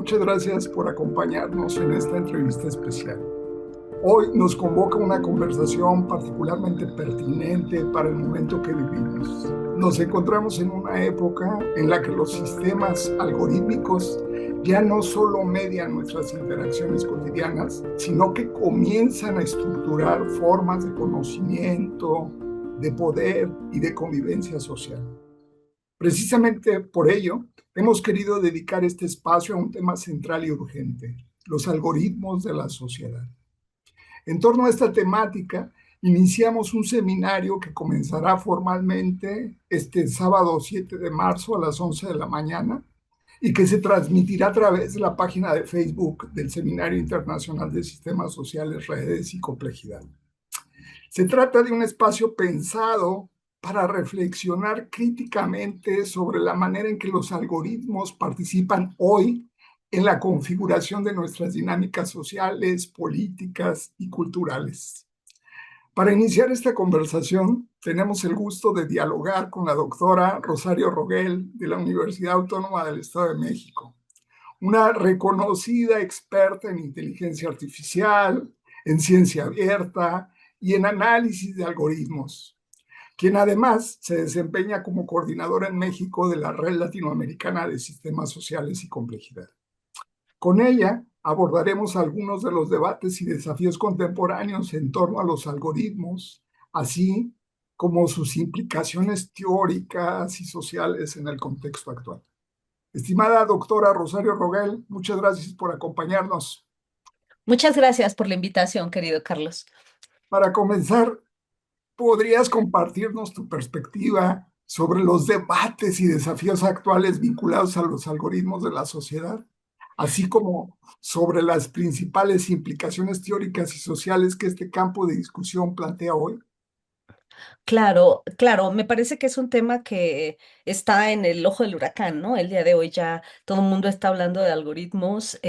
muchas gracias por acompañarnos en esta entrevista especial. Hoy nos convoca una conversación particularmente pertinente para el momento que vivimos. Nos encontramos en una época en la que los sistemas algorítmicos ya no solo median nuestras interacciones cotidianas, sino que comienzan a estructurar formas de conocimiento, de poder y de convivencia social. Precisamente por ello, hemos querido dedicar este espacio a un tema central y urgente: los algoritmos de la sociedad. En torno a esta temática, iniciamos un seminario que comenzará formalmente este sábado 7 de marzo a las 11 de la mañana y que se transmitirá a través de la página de Facebook del Seminario Internacional de Sistemas Sociales, Redes y Complejidad. Se trata de un espacio pensado para reflexionar críticamente sobre la manera en que los algoritmos participan hoy en la configuración de nuestras dinámicas sociales, políticas y culturales. Para iniciar esta conversación, tenemos el gusto de dialogar con la doctora Rosario Rogel de la Universidad Autónoma del Estado de México, una reconocida experta en inteligencia artificial, en ciencia abierta y en análisis de algoritmos, quien además se desempeña como coordinadora en México de la Red Latinoamericana de Sistemas Sociales y Complejidad. Con ella abordaremos algunos de los debates y desafíos contemporáneos en torno a los algoritmos, así como sus implicaciones teóricas y sociales en el contexto actual. Estimada doctora Rosario Rogel, muchas gracias por acompañarnos. Muchas gracias por la invitación, querido Carlos. Para comenzar, ¿podrías compartirnos tu perspectiva sobre los debates y desafíos actuales vinculados a los algoritmos de la sociedad, así como sobre las principales implicaciones teóricas y sociales que este campo de discusión plantea hoy? Claro, claro, me parece que es un tema que está en el ojo del huracán, ¿no? El día de hoy ya todo el mundo está hablando de algoritmos,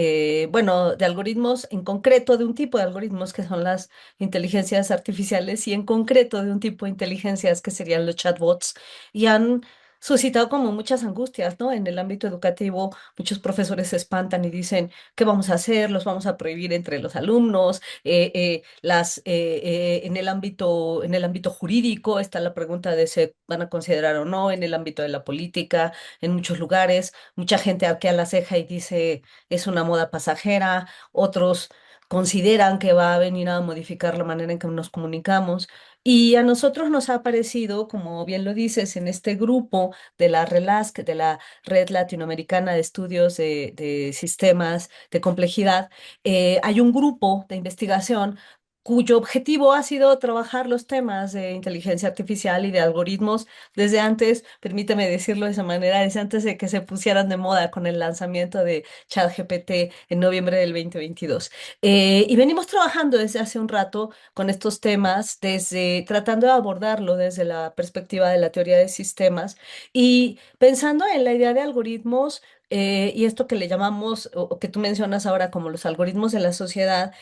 bueno, de algoritmos en concreto, de un tipo de algoritmos que son las inteligencias artificiales y en concreto de un tipo de inteligencias que serían los chatbots y han suscitado como muchas angustias, ¿no? En el ámbito educativo, muchos profesores se espantan y dicen, ¿qué vamos a hacer? ¿Los vamos a prohibir entre los alumnos? En el ámbito jurídico está la pregunta de si van a considerar o no, en el ámbito de la política, en muchos lugares, mucha gente arquea la ceja y dice es una moda pasajera, otros consideran que va a venir a modificar la manera en que nos comunicamos. Y a nosotros nos ha parecido, como bien lo dices, en este grupo de la RELASC, de la Red Latinoamericana de Estudios de Sistemas de Complejidad, hay un grupo de investigación cuyo objetivo ha sido trabajar los temas de inteligencia artificial y de algoritmos desde antes, permíteme decirlo de esa manera, desde antes de que se pusieran de moda con el lanzamiento de ChatGPT en noviembre del 2022. Y venimos trabajando desde hace un rato con estos temas, desde tratando de abordarlo desde la perspectiva de la teoría de sistemas y pensando en la idea de algoritmos. Y esto que le llamamos, o que tú mencionas ahora como los algoritmos de la sociedad,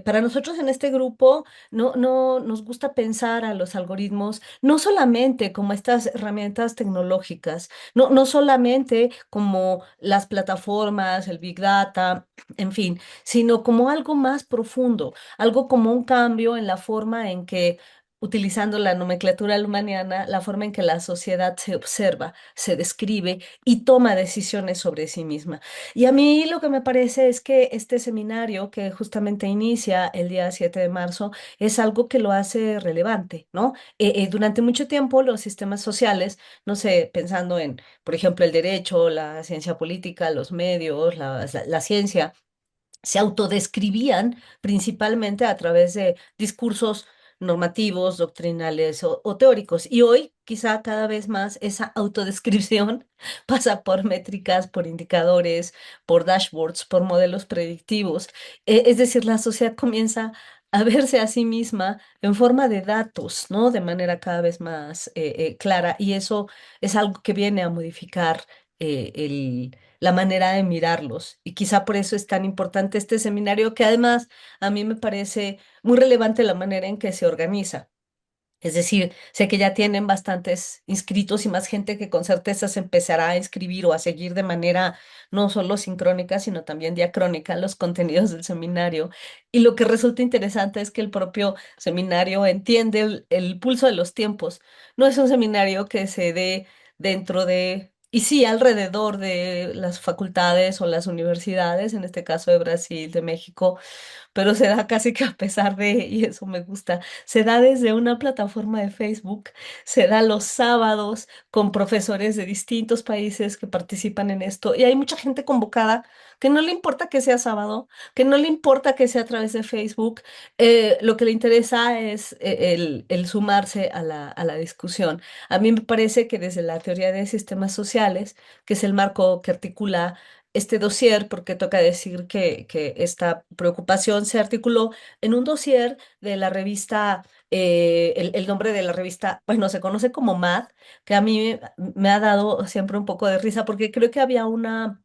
para nosotros en este grupo no nos gusta pensar a los algoritmos no solamente como estas herramientas tecnológicas, no solamente como las plataformas, el Big Data, en fin, sino como algo más profundo, algo como un cambio en la forma en que, utilizando la nomenclatura lumaniana, la forma en que la sociedad se observa, se describe y toma decisiones sobre sí misma. Y a mí lo que me parece es que este seminario que justamente inicia el día 7 de marzo es algo que lo hace relevante, ¿no? Durante mucho tiempo los sistemas sociales, no sé, pensando en, por ejemplo, el derecho, la ciencia política, los medios, la ciencia, se autodescribían principalmente a través de discursos normativos, doctrinales o teóricos. Y hoy, quizá cada vez más, esa autodescripción pasa por métricas, por indicadores, por dashboards, por modelos predictivos. Es decir, la sociedad comienza a verse a sí misma en forma de datos, ¿no? De manera cada vez más clara. Y eso es algo que viene a modificar la manera de mirarlos. Y quizá por eso es tan importante este seminario, que además a mí me parece muy relevante la manera en que se organiza. Es decir, sé que ya tienen bastantes inscritos y más gente que con certeza se empezará a inscribir o a seguir de manera no solo sincrónica, sino también diacrónica los contenidos del seminario. Y lo que resulta interesante es que el propio seminario entiende el pulso de los tiempos. No es un seminario que se dé dentro de, y sí, alrededor de las facultades o las universidades, en este caso de Brasil, de México, pero se da casi que a pesar de, y eso me gusta, se da desde una plataforma de Facebook, se da los sábados con profesores de distintos países que participan en esto y hay mucha gente convocada que no le importa que sea sábado, que no le importa que sea a través de Facebook, lo que le interesa es el sumarse a la discusión. A mí me parece que desde la teoría de sistemas sociales, que es el marco que articula este dossier, porque toca decir que esta preocupación se articuló en un dossier de la revista, el nombre de la revista, bueno, se conoce como MAD, que a mí me ha dado siempre un poco de risa, porque creo que había una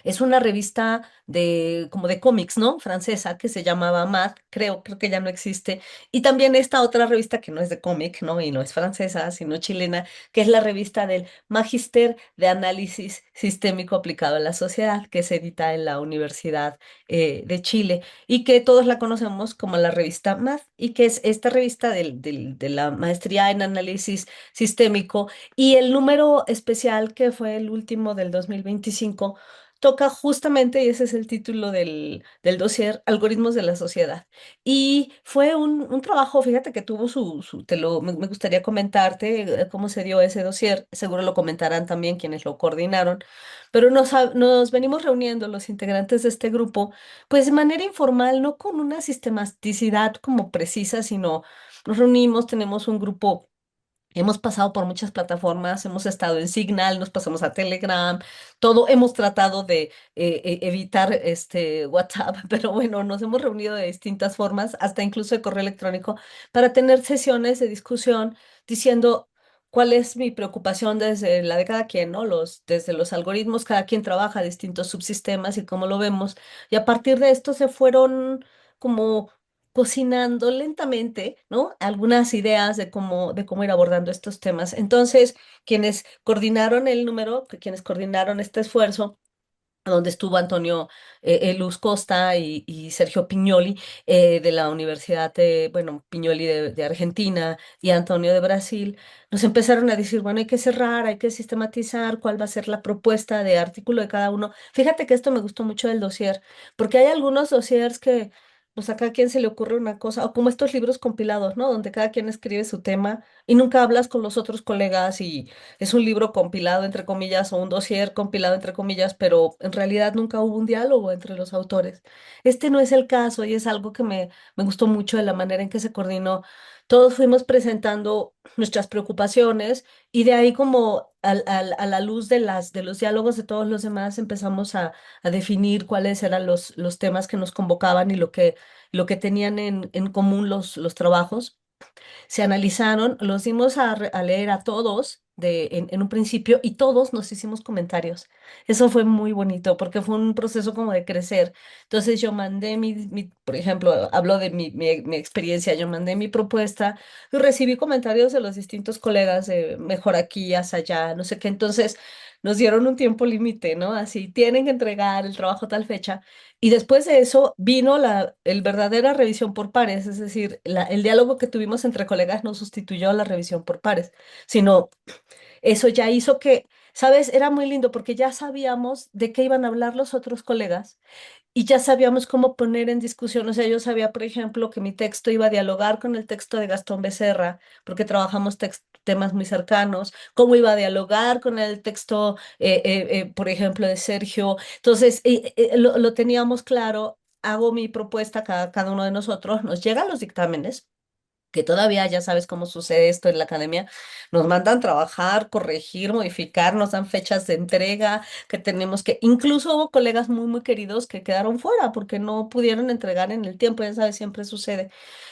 es una revista de como de cómics, ¿no? Francesa que se llamaba Mad, creo que ya no existe. Y también esta otra revista que no es de cómic, ¿no? Y no es francesa, sino chilena, que es la revista del Magister de Análisis Sistémico Aplicado a la Sociedad, que se edita en la Universidad de Chile y que todos la conocemos como la revista Mad y que es esta revista de la maestría en análisis sistémico y el número especial que fue el último del 2025 toca justamente, y ese es el título del dossier, Algoritmos de la Sociedad. Y fue un trabajo, fíjate que tuvo me gustaría comentarte cómo se dio ese dossier, seguro lo comentarán también quienes lo coordinaron, pero nos venimos reuniendo los integrantes de este grupo, pues de manera informal, no con una sistematicidad como precisa, sino nos reunimos, tenemos un grupo. Hemos pasado por muchas plataformas, hemos estado en Signal, nos pasamos a Telegram, todo, hemos tratado de evitar este WhatsApp, pero bueno, nos hemos reunido de distintas formas, hasta incluso de correo electrónico, para tener sesiones de discusión diciendo cuál es mi preocupación desde la de cada quien, ¿no? Desde los algoritmos, cada quien trabaja distintos subsistemas y cómo lo vemos. Y a partir de esto se fueron como cocinando lentamente, ¿no? Algunas ideas de cómo ir abordando estos temas. Entonces, quienes coordinaron el número, quienes coordinaron este esfuerzo, donde estuvo Antonio Luz Costa y Sergio Pignoli de la Universidad de, bueno, Pignoli de Argentina y Antonio de Brasil, nos empezaron a decir, bueno, hay que cerrar, hay que sistematizar cuál va a ser la propuesta de artículo de cada uno. Fíjate que esto me gustó mucho del dossier, porque hay algunos dossiers que, pues a cada quien se le ocurre una cosa, o como estos libros compilados, ¿no? Donde cada quien escribe su tema y nunca hablas con los otros colegas y es un libro compilado entre comillas o un dossier compilado entre comillas, pero en realidad nunca hubo un diálogo entre los autores. Este no es el caso y es algo que me gustó mucho de la manera en que se coordinó. Todos fuimos presentando nuestras preocupaciones y de ahí como a la luz de los diálogos de todos los demás empezamos a definir cuáles eran los temas que nos convocaban y lo que tenían en común los trabajos se analizaron, los dimos a leer a todos en un principio y todos nos hicimos comentarios. Eso fue muy bonito porque fue un proceso como de crecer. Entonces yo mandé por ejemplo, hablo de mi experiencia, yo mandé mi propuesta y recibí comentarios de los distintos colegas de mejor aquí, haz allá, no sé qué. Entonces nos dieron un tiempo límite, ¿no? Así, tienen que entregar el trabajo a tal fecha. Y después de eso vino el verdadera revisión por pares, es decir, el diálogo que tuvimos entre colegas no sustituyó la revisión por pares, sino eso ya hizo que, ¿sabes? Era muy lindo porque ya sabíamos de qué iban a hablar los otros colegas y ya sabíamos cómo poner en discusión. O sea, yo sabía, por ejemplo, que mi texto iba a dialogar con el texto de Gastón Becerra, porque trabajamos temas muy cercanos, cómo iba a dialogar con el texto, por ejemplo, de Sergio. Entonces, lo teníamos claro. Hago mi propuesta, cada uno de nosotros, nos llegan los dictámenes que todavía ya sabes cómo sucede esto en la academia, nos mandan trabajar, corregir, modificar, nos dan fechas de entrega que tenemos que, incluso hubo colegas muy queridos que quedaron fuera porque no pudieron entregar en el tiempo, ya sabes, siempre sucede.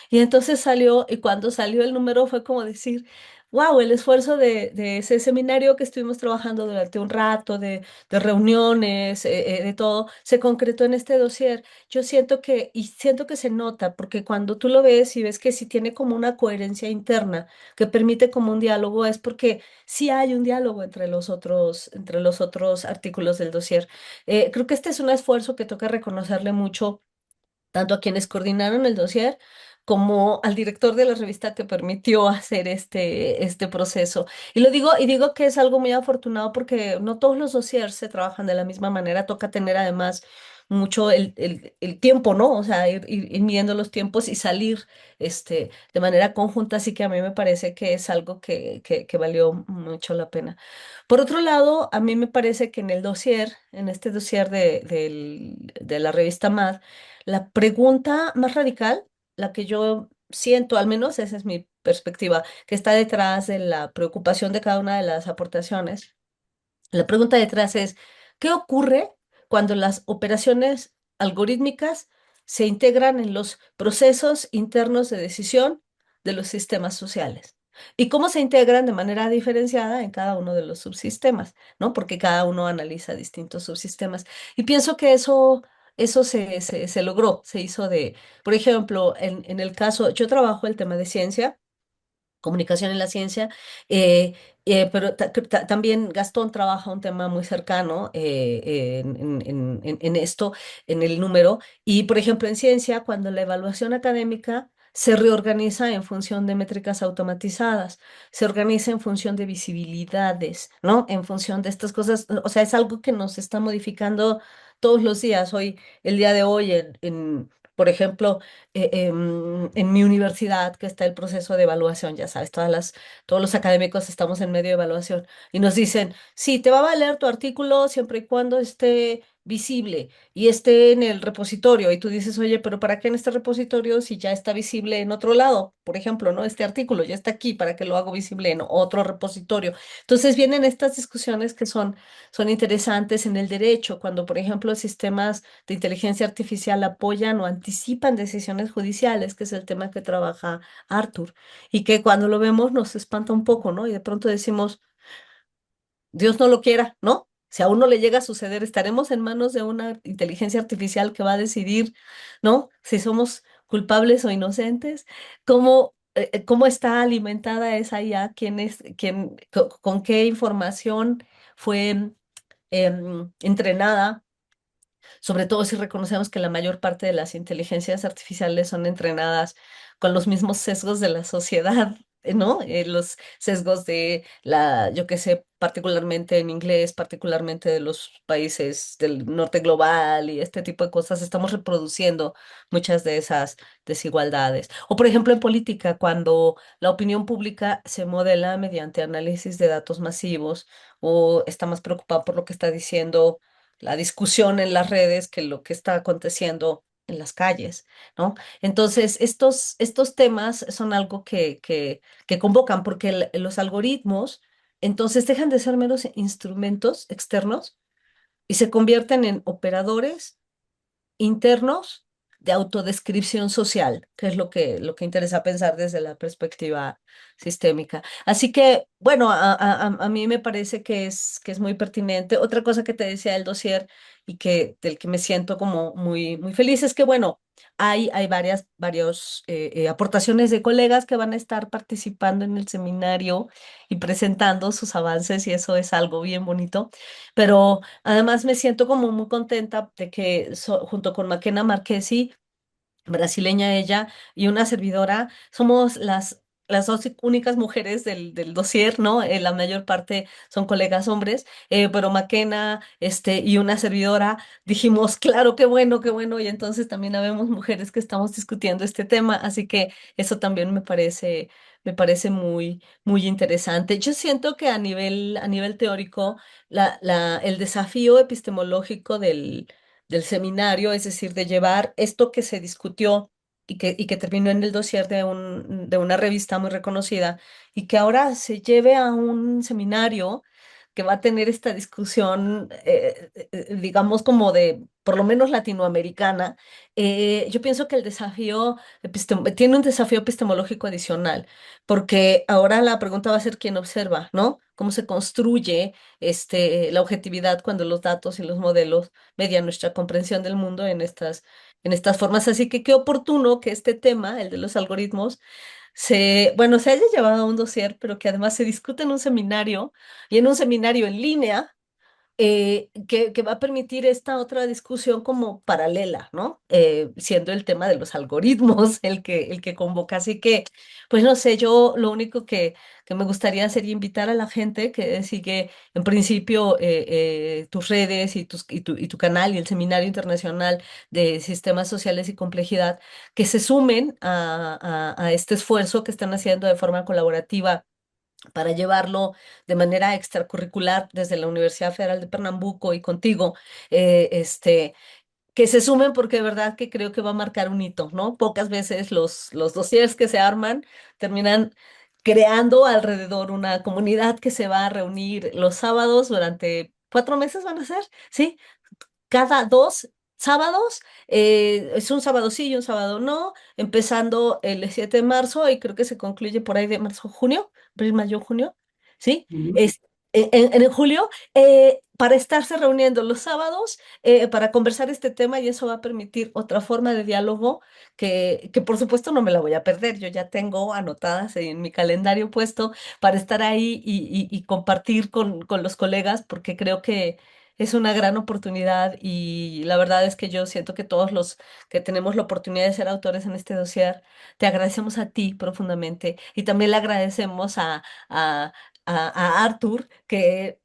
Y entonces salió, y cuando salió el número fue como decir, wow, el esfuerzo de ese seminario que estuvimos trabajando durante un rato, de reuniones, de todo, se concretó en este dossier. Yo siento y siento que se nota, porque cuando tú lo ves y ves que sí tiene como una coherencia interna, que permite como un diálogo, es porque sí hay un diálogo entre los otros artículos del dossier. Creo que este es un esfuerzo que toca reconocerle mucho tanto a quienes coordinaron el dossier como al director de la revista que permitió hacer este proceso. Y digo que es algo muy afortunado porque no todos los dossiers se trabajan de la misma manera, toca tener además mucho el tiempo, ¿no? O sea, ir midiendo los tiempos y salir de manera conjunta, así que a mí me parece que es algo que valió mucho la pena. Por otro lado, a mí me parece que en el dossier, en este dossier de la revista MAD, la pregunta más radical, la que yo siento, al menos esa es mi perspectiva, que está detrás de la preocupación de cada una de las aportaciones. La pregunta detrás es, ¿qué ocurre cuando las operaciones algorítmicas se integran en los procesos internos de decisión de los sistemas sociales? ¿Y cómo se integran de manera diferenciada en cada uno de los subsistemas? ¿No? Porque cada uno analiza distintos subsistemas. Y pienso que eso se logró, se hizo por ejemplo, en el caso, yo trabajo el tema de ciencia, comunicación en la ciencia, eh, pero también Gastón trabaja un tema muy cercano en esto, en el número. Y, por ejemplo, en ciencia, cuando la evaluación académica se reorganiza en función de métricas automatizadas, se organiza en función de visibilidades, ¿no? En función de estas cosas, o sea, es algo que nos está modificando todos los días. El día de hoy, por ejemplo, en mi universidad, que está el proceso de evaluación, ya sabes, todos los académicos estamos en medio de evaluación y nos dicen, sí, te va a valer tu artículo siempre y cuando esté visible y esté en el repositorio. Y tú dices, oye, pero ¿para qué en este repositorio si ya está visible en otro lado? Por ejemplo, ¿no? Este artículo ya está aquí, ¿para qué lo hago visible en otro repositorio? Entonces vienen estas discusiones que son interesantes en el derecho, cuando, por ejemplo, sistemas de inteligencia artificial apoyan o anticipan decisiones judiciales, que es el tema que trabaja Arthur, y que cuando lo vemos nos espanta un poco, ¿no? Y de pronto decimos, Dios no lo quiera, ¿no? Si a uno le llega a suceder, estaremos en manos de una inteligencia artificial que va a decidir, ¿no? Si somos culpables o inocentes, cómo está alimentada esa IA, con qué información fue entrenada, sobre todo si reconocemos que la mayor parte de las inteligencias artificiales son entrenadas con los mismos sesgos de la sociedad, ¿no? Los sesgos yo qué sé, particularmente en inglés, particularmente de los países del norte global y este tipo de cosas, estamos reproduciendo muchas de esas desigualdades. O por ejemplo en política, cuando la opinión pública se modela mediante análisis de datos masivos o está más preocupada por lo que está diciendo la discusión en las redes que lo que está aconteciendo en las calles, ¿no? Entonces, estos temas son algo que convocan porque los algoritmos entonces dejan de ser meros instrumentos externos y se convierten en operadores internos de autodescripción social, que es lo que interesa pensar desde la perspectiva sistémica. Así que, bueno, a mí me parece que es muy pertinente. Otra cosa que te decía del dossier y del que me siento como muy, muy feliz es que, bueno, hay varias aportaciones de colegas que van a estar participando en el seminario y presentando sus avances y eso es algo bien bonito, pero además me siento como muy contenta de que junto con Maquena Marquesi, brasileña ella, y una servidora, somos las dos únicas mujeres del dossier, ¿no? La mayor parte son colegas hombres, pero Maquena, y una servidora dijimos, claro, qué bueno, y entonces también habemos mujeres que estamos discutiendo este tema, así que eso también me parece muy, muy interesante. Yo siento que a nivel teórico, el desafío epistemológico del seminario, es decir, de llevar esto que se discutió y que terminó en el dossier de una revista muy reconocida y que ahora se lleve a un seminario que va a tener esta discusión, digamos, como de, por lo menos latinoamericana. Yo pienso que el tiene un desafío epistemológico adicional, porque ahora la pregunta va a ser quién observa, ¿no? ¿Cómo se construye la objetividad cuando los datos y los modelos median nuestra comprensión del mundo en estas formas? Así que qué oportuno que este tema, el de los algoritmos, bueno, se haya llevado a un dossier, pero que además se discute en un seminario y en un seminario en línea, que va a permitir esta otra discusión como paralela, ¿no? Siendo el tema de los algoritmos el que convoca. Así que, pues no sé, yo lo único que me gustaría hacer y invitar a la gente que sigue en principio tus redes y tu canal y el Seminario Internacional de Sistemas Sociales y Complejidad, que se sumen a este esfuerzo que están haciendo de forma colaborativa para llevarlo de manera extracurricular desde la Universidad Federal de Pernambuco y contigo, que se sumen porque de verdad que creo que va a marcar un hito, ¿no? Pocas veces los dossiers que se arman terminan creando alrededor una comunidad que se va a reunir los sábados durante 4 meses, van a ser, ¿sí? Cada 2 sábados, es un sábado sí y un sábado no, empezando el 7 de marzo y creo que se concluye por ahí de marzo, junio, abril, mayo, junio, ¿sí? En julio, para estarse reuniendo los sábados, para conversar este tema, y eso va a permitir otra forma de diálogo que por supuesto no me la voy a perder. Yo ya tengo anotadas en mi calendario puesto para estar ahí y compartir con los colegas, porque creo que es una gran oportunidad, y la verdad es que yo siento que todos los que tenemos la oportunidad de ser autores en este dossier, te agradecemos a ti profundamente, y también le agradecemos a Arthur que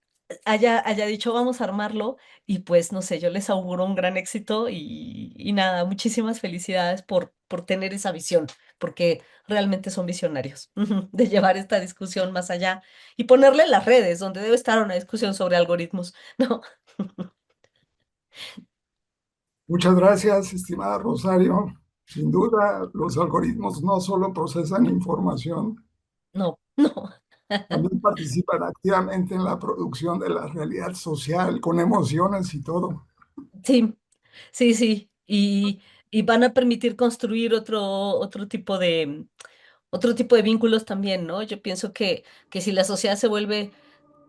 haya dicho vamos a armarlo, y pues no sé, yo les auguro un gran éxito, y nada, muchísimas felicidades por tener esa visión, porque realmente son visionarios de llevar esta discusión más allá y ponerle en las redes, donde debe estar una discusión sobre algoritmos, ¿no? Muchas gracias, estimada Rosario. Sin duda, los algoritmos no solo procesan información, No, no. también participan activamente en la producción de la realidad social, con emociones y todo. Sí, sí, sí. Y van a permitir construir otro tipo de vínculos también, ¿no? Yo pienso que si la sociedad se vuelve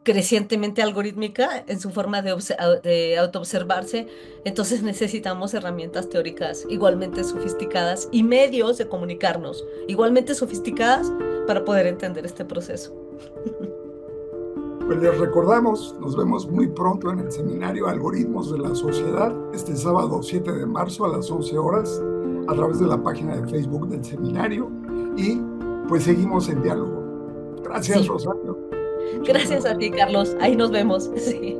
crecientemente algorítmica en su forma de autoobservarse, entonces necesitamos herramientas teóricas igualmente sofisticadas y medios de comunicarnos igualmente sofisticadas para poder entender este proceso. Pues les recordamos, nos vemos muy pronto en el seminario Algoritmos de la Sociedad, este sábado 7 de marzo a las 11 horas, a través de la página de Facebook del seminario, y pues seguimos en diálogo. Gracias, Sí, Rosario. Muchas gracias a gracias. ti, Carlos. Ahí nos vemos. Sí.